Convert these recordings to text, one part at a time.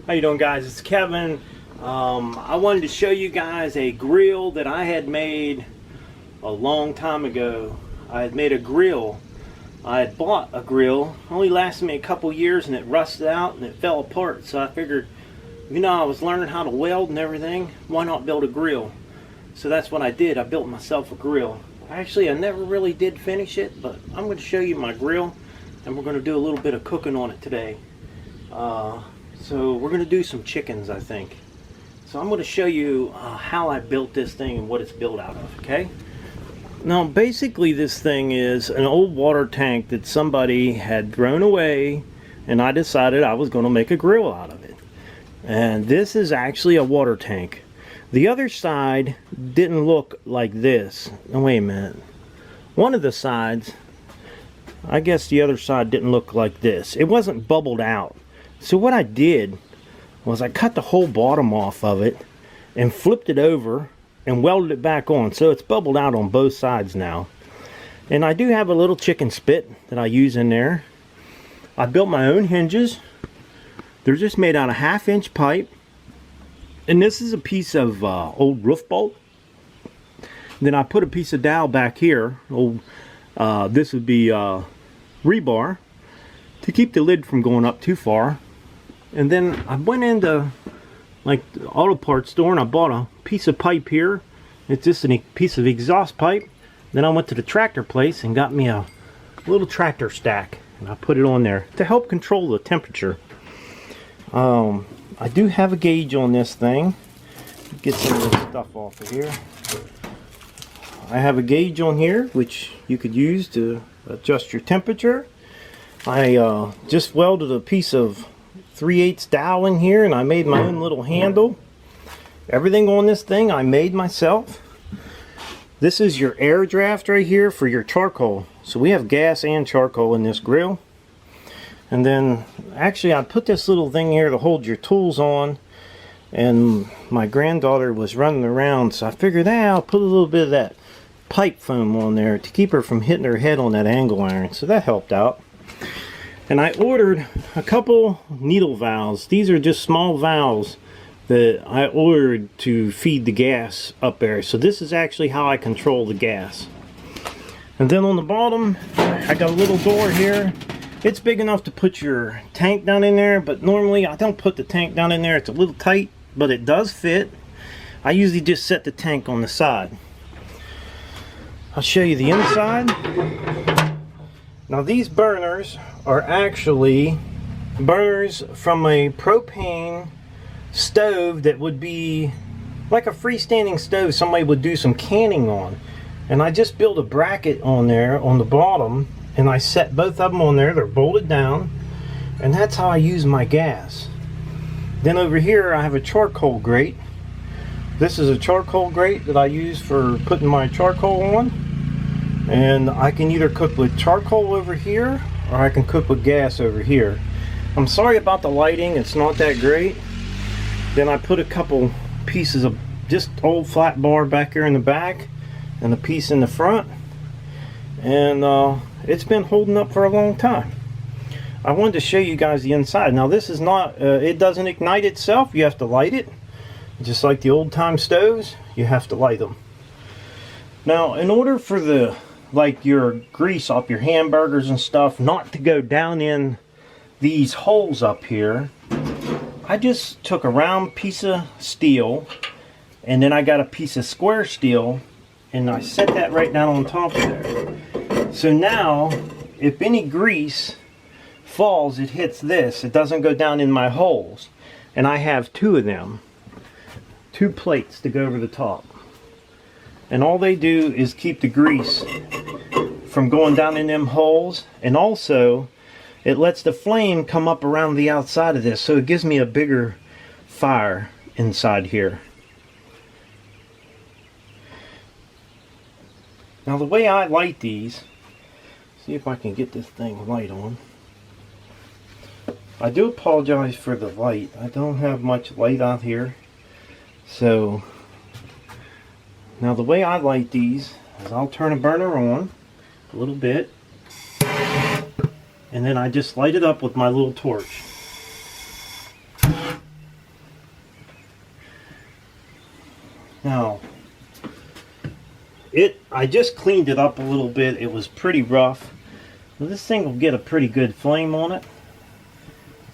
How you doing, guys? It's Kevin. I wanted to show you guys a grill that I had made a long time ago. I had made a grill. I had bought a grill. Only lasted me a couple years and it rusted out and it fell apart. So I figured, you know, I was learning how to weld and everything. Why not build a grill? So that's what I did. I built myself a grill. Actually, I never really did finish it, but I'm going to show you my grill and we're going to do a little bit of cooking on it today. So we're going to do some chickens, I think. So I'm going to show you how I built this thing and what it's built out of, okay? Now basically this thing is an old water tank that somebody had thrown away, and I decided I was going to make a grill out of it. And this is actually a water tank. The other side didn't look like this. Oh, wait a minute. One of the sides, I guess the other side didn't look like this. It wasn't bubbled out. So what I did was I cut the whole bottom off of it and flipped it over and welded it back on. So it's bubbled out on both sides now. And I do have a little chicken spit that I use in there. I built my own hinges. They're just made out of 1/2-inch pipe. And this is a piece of old roof bolt. Then I put a piece of dowel back here. This would be rebar to keep the lid from going up too far. And then I went into like the auto parts store and I bought a piece of pipe here. It's just a piece of exhaust pipe. Then I went to the tractor place and got me a little tractor stack and I put it on there to help control the temperature. I do have a gauge on this thing. Get some of this stuff off of here. I have a gauge on here which you could use to adjust your temperature. I just welded a piece of 3/8 dowel in here and I made my own little handle. Everything on this thing I made myself. This is your air draft right here for your charcoal. So we have gas and charcoal in this grill. And then actually I put this little thing here to hold your tools on, and my granddaughter was running around, so I figured I'll put a little bit of that pipe foam on there to keep her from hitting her head on that angle iron. So that helped out. And I ordered a couple needle valves. These are just small valves that I ordered to feed the gas up there. So this is actually how I control the gas. And then on the bottom, I got a little door here. It's big enough to put your tank down in there, but normally I don't put the tank down in there. It's a little tight, but it does fit. I usually just set the tank on the side. I'll show you the inside. Now these burners are actually burners from a propane stove that would be like a freestanding stove somebody would do some canning on. And I just built a bracket on there on the bottom and I set both of them on there. They're bolted down, and that's how I use my gas. Then over here I have a charcoal grate. This is a charcoal grate that I use for putting my charcoal on. And I can either cook with charcoal over here or I can cook with gas over here. I'm sorry about the lighting, it's not that great. Then I put a couple pieces of just old flat bar back here in the back and a piece in the front. And it's been holding up for a long time. I wanted to show you guys the inside. Now this is not, it doesn't ignite itself, you have to light it. Just like the old time stoves, you have to light them. Now in order for the your grease off your hamburgers and stuff not to go down in these holes up here, I just took a round piece of steel and then I got a piece of square steel and I set that right down on top of there. So now if any grease falls, it hits this, it doesn't go down in my holes. And I have two of them, 2 plates to go over the top. And all they do is keep the grease from going down in them holes, and also it lets the flame come up around the outside of this, so it gives me a bigger fire inside here. Now the way I light these, see if I can get this thing light on. I do apologize for the light. I don't have much light out here. So now the way I light these is I'll turn a burner on a little bit and then I just light it up with my little torch. Now, I just cleaned it up a little bit. It was pretty rough. Well, this thing will get a pretty good flame on it.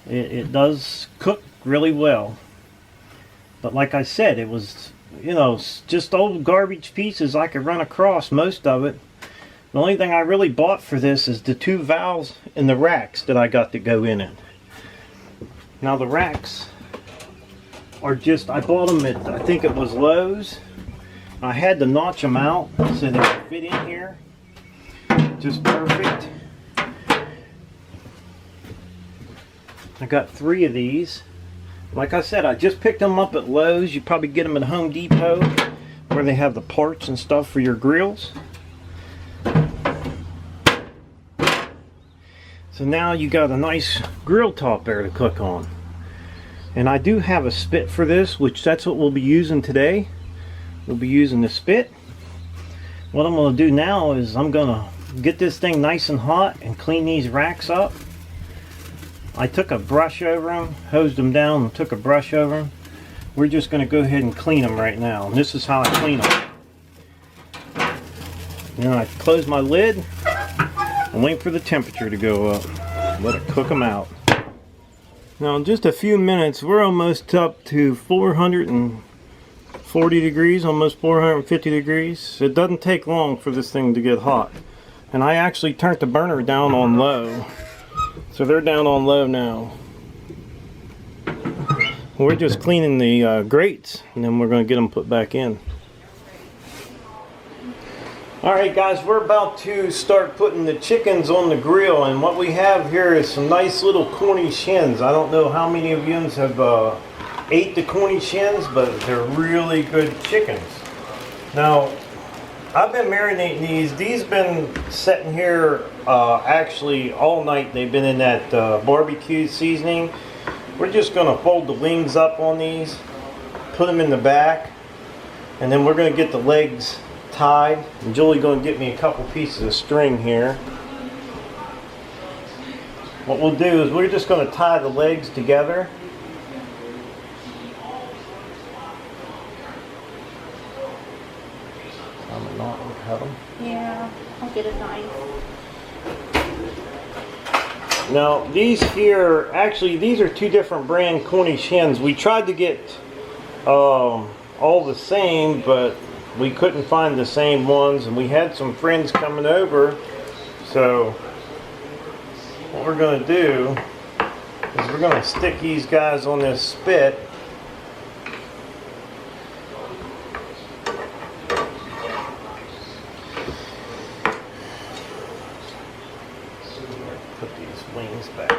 It does cook really well. But like I said, it was, you know, just old garbage pieces I could run across, most of it. The only thing I really bought for this is the 2 valves and the racks that I got to go in it. Now the racks are just, I bought them at, I think it was Lowe's. I had to notch them out so they would fit in here. Just perfect. I got 3 of these. Like I said, I just picked them up at Lowe's. You probably get them at Home Depot where they have the parts and stuff for your grills. So now you got a nice grill top there to cook on. And I do have a spit for this, which that's what we'll be using today. We'll be using the spit. What I'm going to do now is I'm going to get this thing nice and hot and clean these racks up. I took a brush over them, hosed them down and took a brush over them. We're just going to go ahead and clean them right now. And this is how I clean them. Then I close my lid and wait for the temperature to go up. Let it cook them out. Now in just a few minutes, we're almost up to 440 degrees, almost 450 degrees. It doesn't take long for this thing to get hot. And I actually turned the burner down on low. So they're down on low now. We're just cleaning the grates, and then we're going to get them put back in. Alright guys, we're about to start putting the chickens on the grill, and what we have here is some nice little Cornish hens. I don't know how many of you have ate the Cornish hens, but they're really good chickens. Now, I've been marinating these. These been sitting here actually all night. They've been in that barbecue seasoning. We're just going to fold the wings up on these, put them in the back, and then we're going to get the legs tied. And Julie's going to get me a couple pieces of string here. What we'll do is we're just going to tie the legs together. Yeah, I'll get a knife. Now these here, actually these are 2 different brand Cornish hens. We tried to get all the same, but we couldn't find the same ones, and we had some friends coming over, so what we're going to do is we're going to stick these guys on this spit. Put these wings back.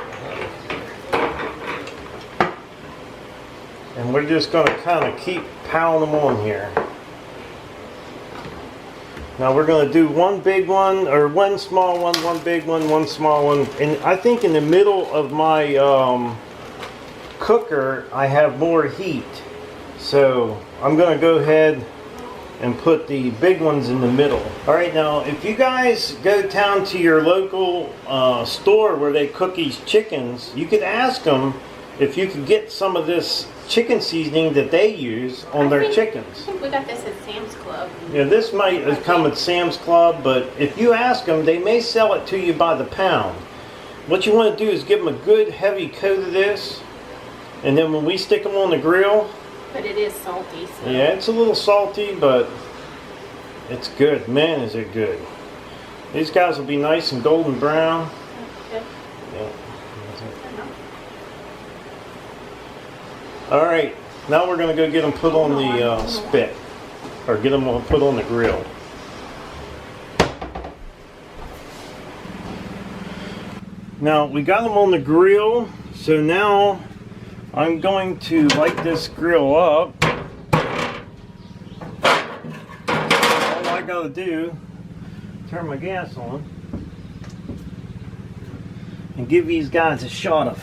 And we're just going to kind of keep piling them on here. Now we're going to do one big one, or one small one, one big one, one small one. And I think in the middle of my cooker I have more heat. So I'm going to go ahead and put the big ones in the middle. Alright, now if you guys go down to your local store where they cook these chickens, you could ask them if you could get some of this chicken seasoning that they use on their chickens. I think we got this at Sam's Club. Yeah, this might have come at Sam's Club, but if you ask them, they may sell it to you by the pound. What you want to do is give them a good heavy coat of this, and then when we stick them on the grill... But it is salty, so... Yeah, it's a little salty, but it's good. Man, is it good. These guys will be nice and golden brown. Okay. Yeah. Alright, now we're going to go get them put on the spit, or get them put on the grill. Now we got them on the grill, so now I'm going to light this grill up. All I got to do, turn my gas on, and give these guys a shot of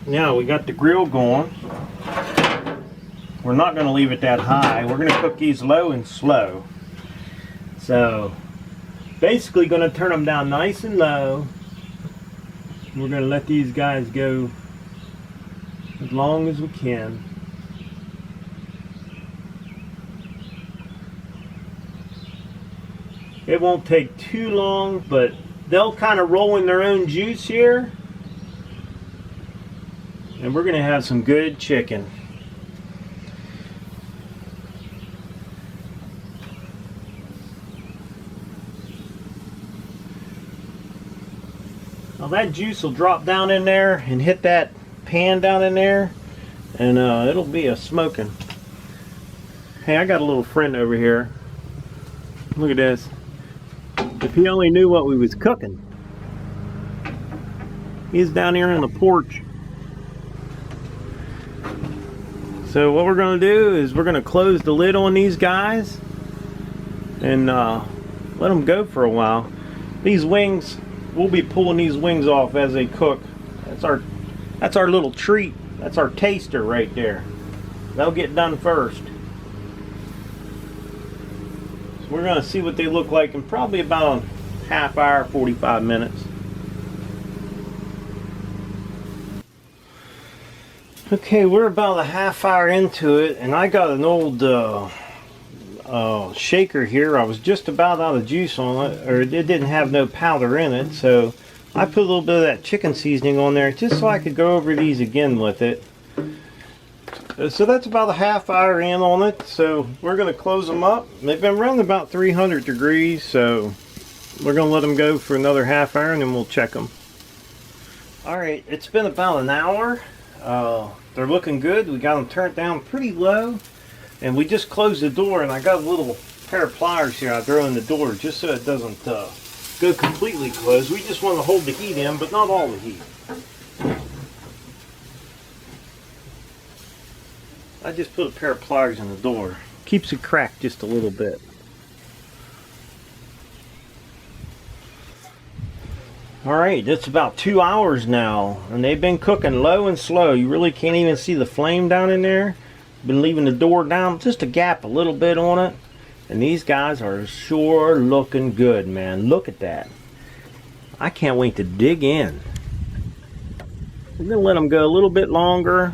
Now we got the grill going. We're not going to leave it that high. We're going to cook these low and slow. So basically going to turn them down nice and low We're going to let these guys go as long as we can. It won't take too long, but they'll kind of roll in their own juice here. And we're going to have some good chicken. Now that juice will drop down in there and hit that pan down in there, and it'll be a smoking. Hey, I got a little friend over here. Look at this. If he only knew what we was cooking. He's down here on the porch. So what we're going to do is we're going to close the lid on these guys and let them go for a while. These wings, we'll be pulling these wings off as they cook. That's our little treat. That's our taster right there. They'll get done first. So we're going to see what they look like in probably about a half hour, 45 minutes. Okay, we're about a half hour into it, and I got an old shaker here. I was just about out of juice on it, or it didn't have no powder in it, so I put a little bit of that chicken seasoning on there just so I could go over these again with it. So that's about a half hour in on it, so we're going to close them up. They've been running about 300 degrees, so we're going to let them go for another half hour and then we'll check them. Alright, it's been about an hour. They're looking good. We got them turned down pretty low, and we just closed the door, and I got a little pair of pliers here I throw in the door just so it doesn't go completely closed. We just want to hold the heat in, but not all the heat. I just put a pair of pliers in the door. Keeps it cracked just a little bit. Alright, it's about 2 hours now, and they've been cooking low and slow. You really can't even see the flame down in there. Been leaving the door down, just a gap a little bit on it. And these guys are sure looking good, man. Look at that. I can't wait to dig in. I'm going to let them go a little bit longer.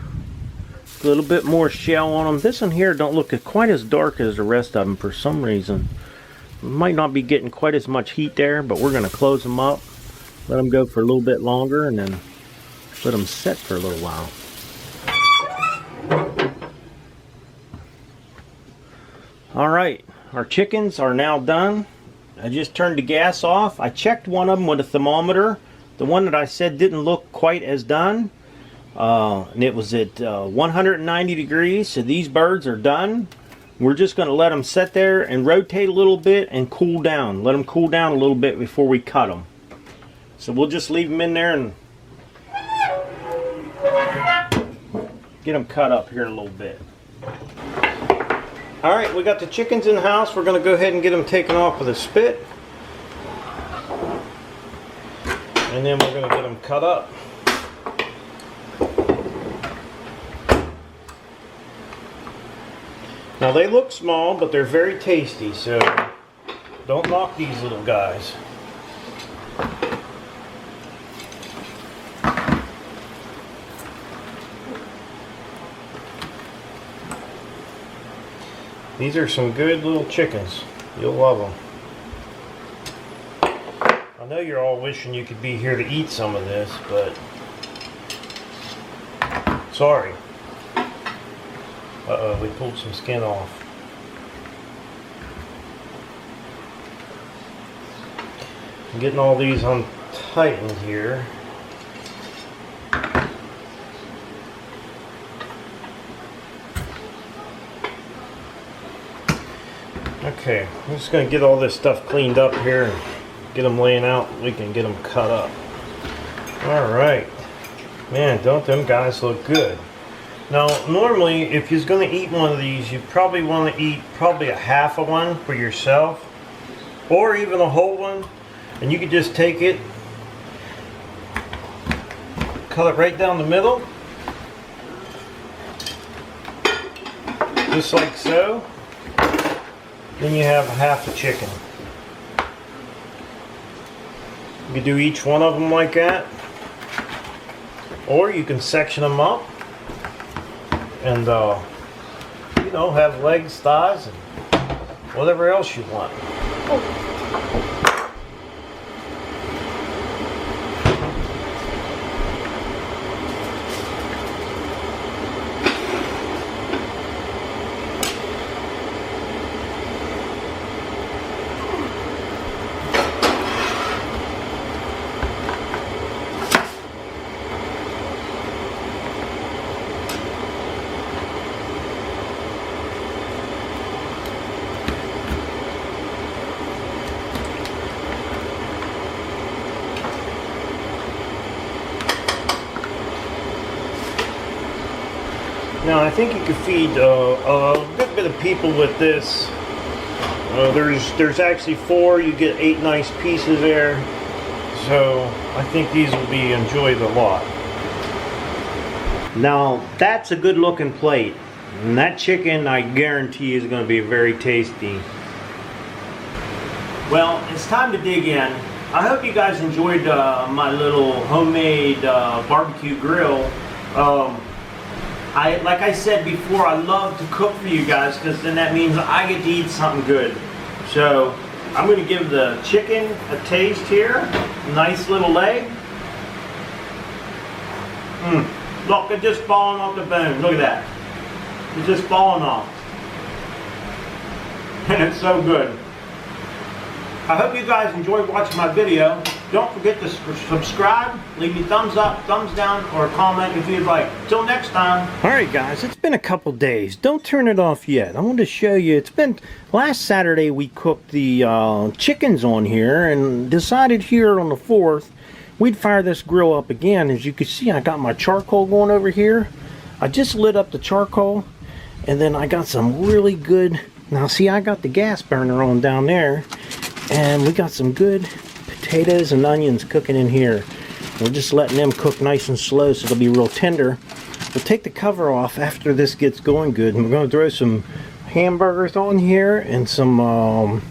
A little bit more shell on them. This one here don't look quite as dark as the rest of them for some reason. Might not be getting quite as much heat there, but we're going to close them up. Let them go for a little bit longer and then let them set for a little while. Alright, our chickens are now done. I just turned the gas off. I checked one of them with a thermometer. The one that I said didn't look quite as done. And it was at 190 degrees, so these birds are done. We're just going to let them sit there and rotate a little bit and cool down. Let them cool down a little bit before we cut them. So we'll just leave them in there and get them cut up here in a little bit. Alright, we got the chickens in the house. We're going to go ahead and get them taken off with a spit. And then we're going to get them cut up. Now they look small, but they're very tasty, so don't knock these little guys. These are some good little chickens. You'll love them. I know you're all wishing you could be here to eat some of this, but sorry. Uh-oh, we pulled some skin off. I'm getting all these untightened here. Okay, I'm just going to get all this stuff cleaned up here and get them laying out. We can get them cut up. Alright. Man, don't them guys look good. Now, normally, if you're going to eat one of these, you probably want to eat probably a half of one for yourself. Or even a whole one. And you could just take it, cut it right down the middle. Just like so. Then you have half a chicken. You can do each one of them like that. Or you can section them up and you know, have legs, thighs, and whatever else you want. Now I think you could feed a good bit of people with this. There's actually 4. You get 8 nice pieces there, so I think these will be enjoyed a lot. Now that's a good looking plate, and that chicken I guarantee is going to be very tasty. Well, it's time to dig in. I hope you guys enjoyed my little homemade barbecue grill. Like I said before, I love to cook for you guys because then that means I get to eat something good. So I'm going to give the chicken a taste here. Nice little leg. Look, it's just falling off the bone. Look at that. It's just falling off. And it's so good. I hope you guys enjoyed watching my video. Don't forget to subscribe, leave me thumbs up, thumbs down, or a comment if you'd like. Till next time. Alright guys, it's been a couple days. Don't turn it off yet. I want to show you. It's been last Saturday we cooked the chickens on here and decided here on the 4th we'd fire this grill up again. As you can see, I got my charcoal going over here. I just lit up the charcoal and then I got some really good, now see, I got the gas burner on down there and we got some good potatoes and onions cooking in here. We're just letting them cook nice and slow so they'll be real tender. We'll take the cover off after this gets going good, and we're going to throw some hamburgers on here and some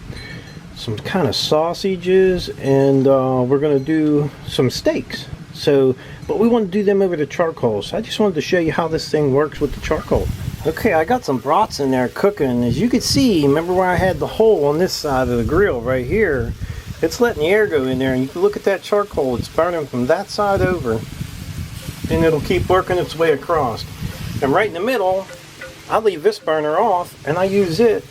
kind of sausages, and we're going to do some steaks. So, but we want to do them over the charcoal, so I just wanted to show you how this thing works with the charcoal. Okay, I got some brats in there cooking. As you can see, remember where I had the hole on this side of the grill right here? It's letting the air go in there, and you can look at that charcoal. It's burning from that side over, and it'll keep working its way across. And right in the middle, I leave this burner off, and I use it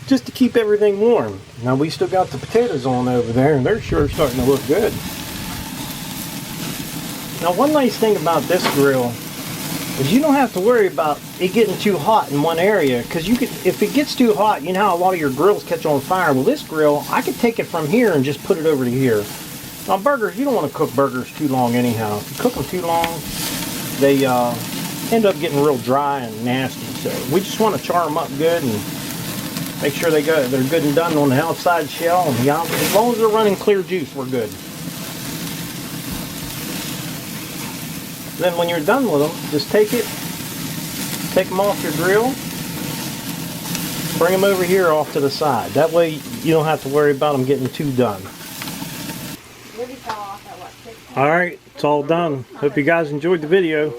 just to keep everything warm. Now we still got the potatoes on over there, and they're sure starting to look good. Now one nice thing about this grill is you don't have to worry about it getting too hot in one area, because you could, if it gets too hot, you know how a lot of your grills catch on fire. Well, this grill, I could take it from here and just put it over to here. Now burgers, you don't want to cook burgers too long anyhow. If you cook them too long, they end up getting real dry and nasty. So we just want to char them up good and make sure they're good and done on the outside shell. And yeah, as long as they're running clear juice, we're good. Then when you're done with them, just take them off your grill, bring them over here off to the side. That way you don't have to worry about them getting too done. Maybe fall off at what, 6? Alright, it's all done. Hope you guys enjoyed the video.